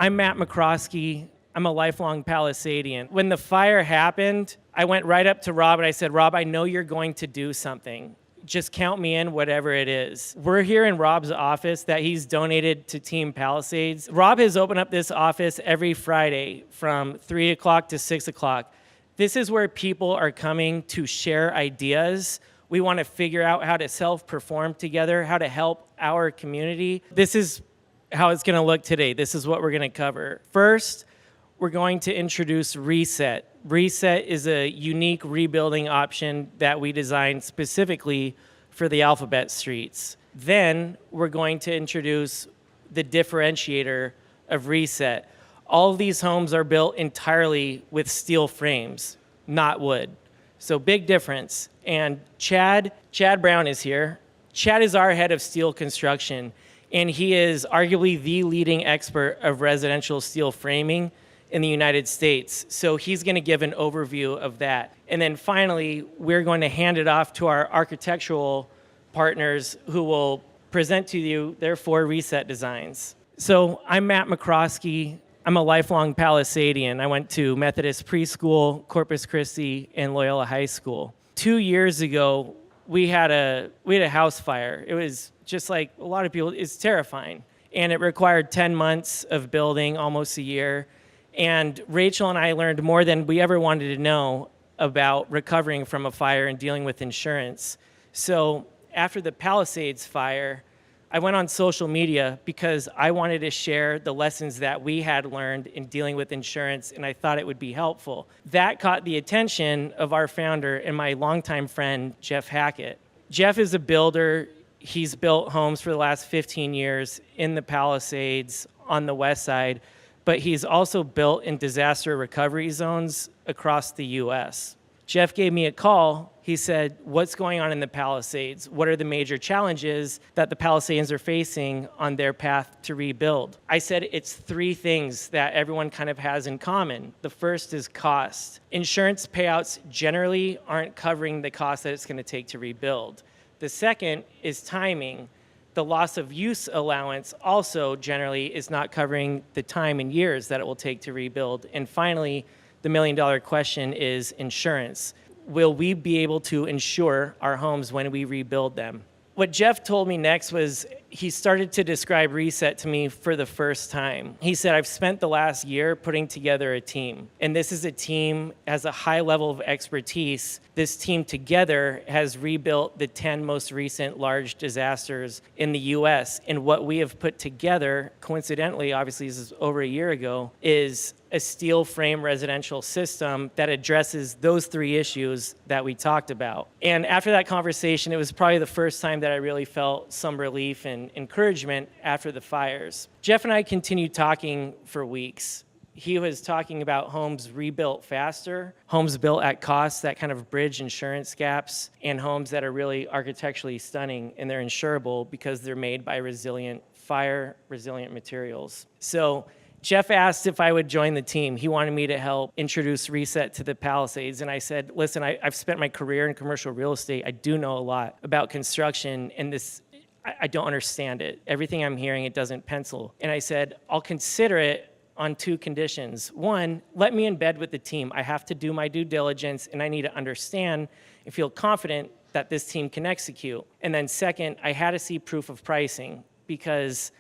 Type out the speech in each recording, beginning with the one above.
I'm Matt McCroskey. I'm a lifelong Palisadian. When the fire happened, I went right up to Rob and I said, Rob, I know you're going to do something. Just count me in, whatever it is. We're here in Rob's office that he's donated to Team Palisades. Rob has opened up this office every Friday from 3 o'clock to 6 o'clock. This is where people are coming to share ideas. We want to figure out how to self-perform together, how to help our community. This is how it's going to look today. This is what we're going to cover. First, we're going to introduce Reset. Reset is a unique rebuilding option that we designed specifically for the alphabet streets. Then we're going to introduce the differentiator of Reset. All of these homes are built entirely with steel frames, not wood. So big difference. And Chad Brown is here. Chad is our head of steel construction, and he is arguably the leading expert of residential steel framing in the United States. So he's going to give an overview of that. And then finally, we're going to hand it off to our architectural partners who will present to you their 4 Reset designs. So I'm Matt McCroskey. I'm a lifelong Palisadian. I went to Methodist Preschool, Corpus Christi, and Loyola High School. 2 years ago, we had a house fire. It was just like a lot of people, it's terrifying. And it required 10 months of building, almost a year. And Rachel and I learned more than we ever wanted to know about recovering from a fire and dealing with insurance. So after the Palisades fire, I went on social media because I wanted to share the lessons that we had learned in dealing with insurance, and I thought it would be helpful. That caught the attention of our founder and my longtime friend, Jeff Hackett. Jeff is a builder. He's built homes for the last 15 years in the Palisades on the west side, but he's also built in disaster recovery zones across the U.S. Jeff gave me a call. He said, what's going on in the Palisades? What are the major challenges that the Palisadians are facing on their path to rebuild? I said, it's 3 things that everyone kind of has in common. The first is cost. Insurance payouts generally aren't covering the cost that it's going to take to rebuild. The second is timing. The loss of use allowance also generally is not covering the time and years that it will take to rebuild. And finally, the million-dollar question is insurance. Will we be able to insure our homes when we rebuild them? What Jeff told me next was he started to describe Reset to me for the first time. He said, I've spent the last year putting together a team, and this is a team has a high level of expertise. This team together has rebuilt the 10 most recent large disasters in the U.S., and what we have put together, coincidentally, obviously this is over a year ago, is a steel frame residential system that addresses those 3 issues that we talked about. And after that conversation, it was probably the first time that I really felt some relief and encouragement after the fires. Jeff and I continued talking for weeks. He was talking about homes rebuilt faster, homes built at costs that kind of bridge insurance gaps, and homes that are really architecturally stunning, and they're insurable because they're made by fire-resilient materials. So Jeff asked if I would join the team. He wanted me to help introduce Reset to the Palisades. And I said, listen, I've spent my career in commercial real estate. I do know a lot about construction, and I don't understand it. Everything I'm hearing, it doesn't pencil. And I said, I'll consider it on 2 conditions. 1, let me embed with the team. I have to do my due diligence, and I need to understand and feel confident that this team can execute. And then second, I had to see proof of pricing, because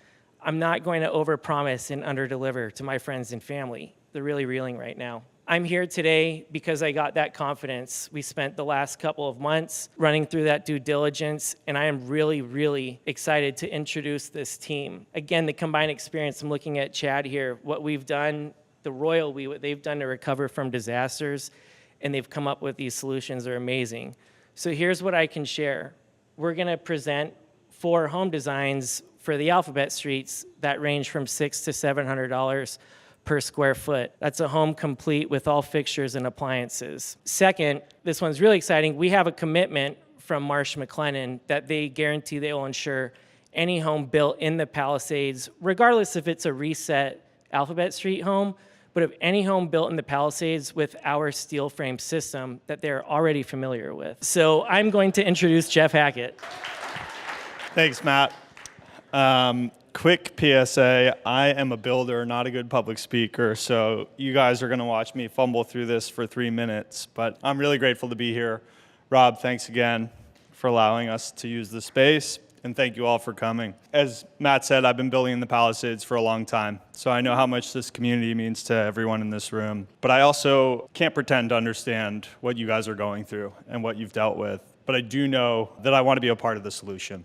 I'm not going to overpromise and underdeliver to my friends and family. They're really reeling right now. I'm here today because I got that confidence. We spent the last couple of months running through that due diligence, and I am really, really excited to introduce this team. Again, the combined experience, I'm looking at Chad here, what we've done, what they've done to recover from disasters, and they've come up with these solutions are amazing. So here's what I can share. We're gonna present 4 home designs for the alphabet streets that range from $600 to $700 per square foot. That's a home complete with all fixtures and appliances. Second, this one's really exciting. We have a commitment from Marsh McLennan that they guarantee they will insure any home built in the Palisades, regardless if it's a Reset Alphabet Street home, but of any home built in the Palisades with our steel frame system that they're already familiar with. So I'm going to introduce Jeff Hackett. Thanks, Matt. Quick PSA, I am a builder, not a good public speaker, so you guys are going to watch me fumble through this for 3 minutes, but I'm really grateful to be here. Rob, thanks again for allowing us to use the space, and thank you all for coming. As Matt said, I've been building in the Palisades for a long time, so I know how much this community means to everyone in this room, but I also can't pretend to understand what you guys are going through and what you've dealt with, but I do know that I want to be a part of the solution.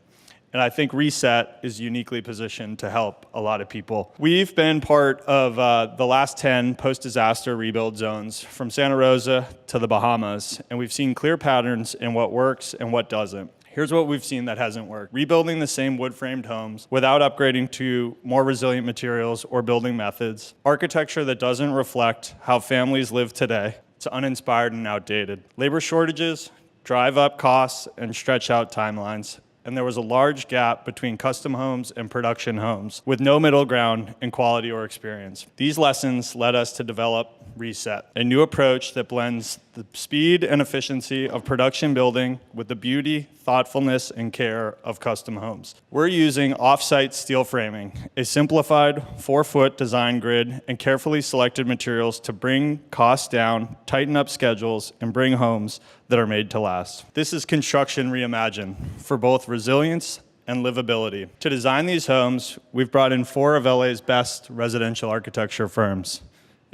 And I think Reset is uniquely positioned to help a lot of people. We've been part of the last 10 post-disaster rebuild zones from Santa Rosa to the Bahamas, and we've seen clear patterns in what works and what doesn't. Here's what we've seen that hasn't worked. Rebuilding the same wood-framed homes without upgrading to more resilient materials or building methods. Architecture that doesn't reflect how families live today. It's uninspired and outdated. Labor shortages drive up costs and stretch out timelines. And there was a large gap between custom homes and production homes with no middle ground in quality or experience. These lessons led us to develop Reset, a new approach that blends the speed and efficiency of production building with the beauty, thoughtfulness, and care of custom homes. We're using off-site steel framing, a simplified 4-foot design grid, and carefully selected materials to bring costs down, tighten up schedules, and bring homes that are made to last. This is construction reimagined for both resilience and livability. To design these homes, we've brought in 4 of LA's best residential architecture firms.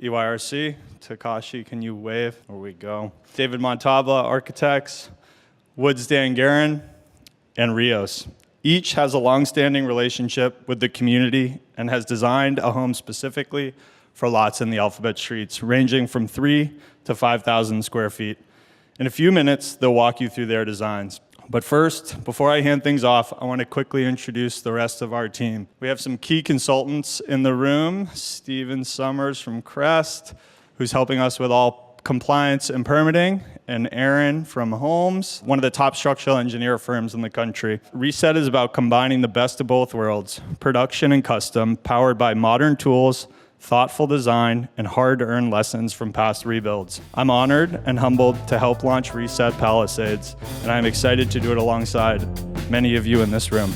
EYRC, Takashi, can you wave? There we go. David Montalba Architects, Woods Dan Guerin, and Rios. Each has a long-standing relationship with the community and has designed a home specifically for lots in the Alphabet Streets, ranging from 3 to 5,000 square feet. In a few minutes, they'll walk you through their designs. But first, before I hand things off, I want to quickly introduce the rest of our team. We have some key consultants in the room. Steven Summers from Crest, who's helping us with all compliance and permitting, and Aaron from Holmes, one of the top structural engineer firms in the country. Reset is about combining the best of both worlds, production and custom, powered by modern tools, thoughtful design, and hard-earned lessons from past rebuilds. I'm honored and humbled to help launch Reset Palisades, and I'm excited to do it alongside many of you in this room.